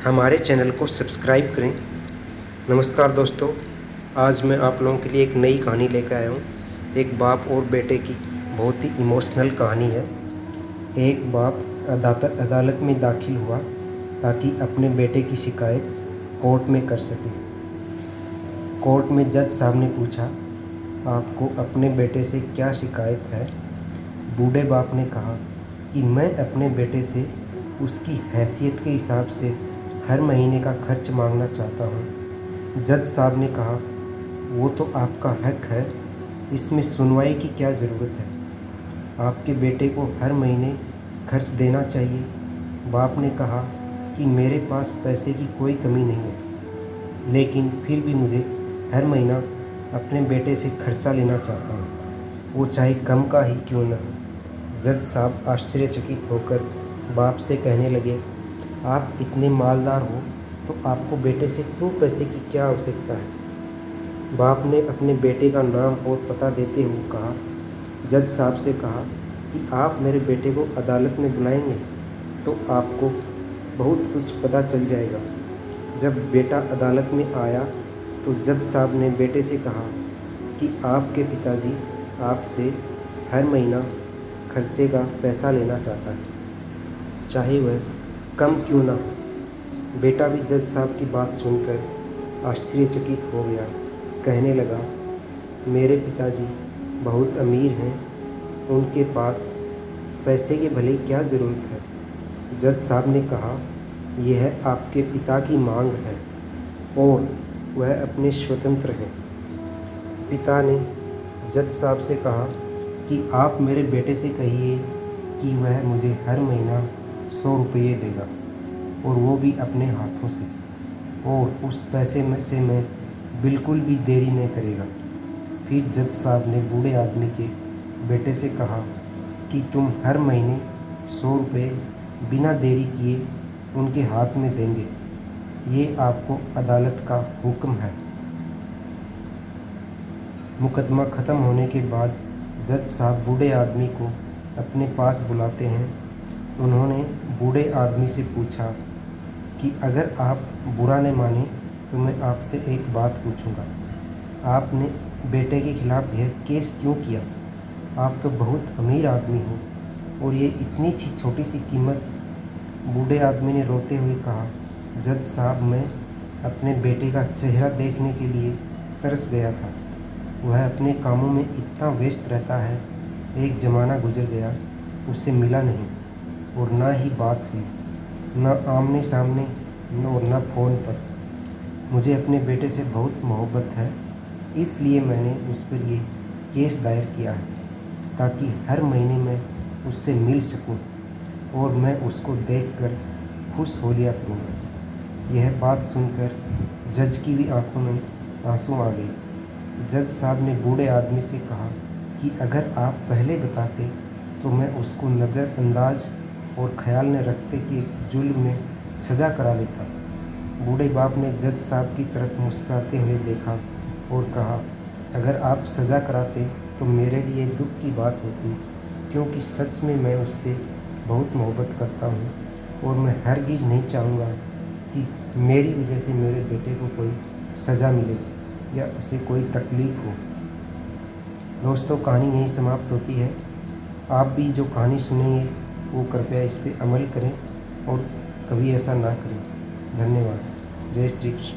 हमारे चैनल को सब्सक्राइब करें। नमस्कार दोस्तों, आज मैं आप लोगों के लिए एक नई कहानी लेकर आया हूँ। एक बाप और बेटे की बहुत ही इमोशनल कहानी है। एक बाप अदालत में दाखिल हुआ ताकि अपने बेटे की शिकायत कोर्ट में कर सके। कोर्ट में जज साहब ने पूछा, आपको अपने बेटे से क्या शिकायत है? बूढ़े बाप ने कहा कि मैं अपने बेटे से उसकी हैसियत के हिसाब से हर महीने का खर्च मांगना चाहता हूँ। जज साहब ने कहा, वो तो आपका हक है, इसमें सुनवाई की क्या ज़रूरत है? आपके बेटे को हर महीने खर्च देना चाहिए। बाप ने कहा कि मेरे पास पैसे की कोई कमी नहीं है, लेकिन फिर भी मुझे हर महीना अपने बेटे से खर्चा लेना चाहता हूँ, वो चाहे कम का ही क्यों न हो। जज साहब आश्चर्यचकित होकर बाप से कहने लगे, आप इतने मालदार हो तो आपको बेटे से क्यों पैसे की क्या आवश्यकता है? बाप ने अपने बेटे का नाम और पता देते हुए कहा। जज साहब से कहा कि आप मेरे बेटे को अदालत में बुलाएंगे तो आपको बहुत कुछ पता चल जाएगा। जब बेटा अदालत में आया तो जज साहब ने बेटे से कहा कि आपके पिताजी आपसे हर महीना खर्चे का पैसा लेना चाहता है, चाहे वह कम क्यों ना हो। बेटा भी जज साहब की बात सुनकर आश्चर्यचकित हो गया। कहने लगा, मेरे पिताजी बहुत अमीर हैं, उनके पास पैसे की भले क्या ज़रूरत है। जज साहब ने कहा, यह आपके पिता की मांग है और वह अपने स्वतंत्र हैं। पिता ने जज साहब से कहा कि आप मेरे बेटे से कहिए कि वह मुझे हर महीना 100 रुपये देगा, और वो भी अपने हाथों से, और उस पैसे में से मैं बिल्कुल भी देरी नहीं करेगा। फिर जज साहब ने बूढ़े आदमी के बेटे से कहा कि तुम हर महीने 100 रुपये बिना देरी किए उनके हाथ में देंगे। ये आपको अदालत का हुक्म है। मुकदमा ख़त्म होने के बाद जज साहब बूढ़े आदमी को अपने पास बुलाते हैं। उन्होंने बूढ़े आदमी से पूछा कि अगर आप बुरा न माने तो मैं आपसे एक बात पूछूंगा। आपने बेटे के खिलाफ़ यह केस क्यों किया? आप तो बहुत अमीर आदमी हो और ये इतनी सी छोटी सी कीमत। बूढ़े आदमी ने रोते हुए कहा, जज साहब, मैं अपने बेटे का चेहरा देखने के लिए तरस गया था। वह अपने कामों में इतना व्यस्त रहता है, एक ज़माना गुजर गया उससे मिला नहीं और ना ही बात हुई, ना आमने सामने और ना फ़ोन पर। मुझे अपने बेटे से बहुत मोहब्बत है, इसलिए मैंने उस पर ये केस दायर किया है ताकि हर महीने मैं उससे मिल सकूं और मैं उसको देखकर खुश हो लिया करूँगा। यह बात सुनकर जज की भी आंखों में आंसू आ गए। जज साहब ने बूढ़े आदमी से कहा कि अगर आप पहले बताते तो मैं उसको नज़रअंदाज और ख्याल न रखते कि जुल्म में सज़ा करा लेता। बूढ़े बाप ने जज साहब की तरफ मुस्कुराते हुए देखा और कहा, अगर आप सज़ा कराते तो मेरे लिए दुख की बात होती, क्योंकि सच में मैं उससे बहुत मोहब्बत करता हूँ और मैं हरगिज़ नहीं चाहूँगा कि मेरी वजह से मेरे बेटे को कोई सज़ा मिले या उसे कोई तकलीफ़ हो। दोस्तों, कहानी यहीं समाप्त होती है। आप भी जो कहानी सुनेंगे वो कृपया इस पे अमल करें और कभी ऐसा ना करें। धन्यवाद। जय श्री कृष्ण।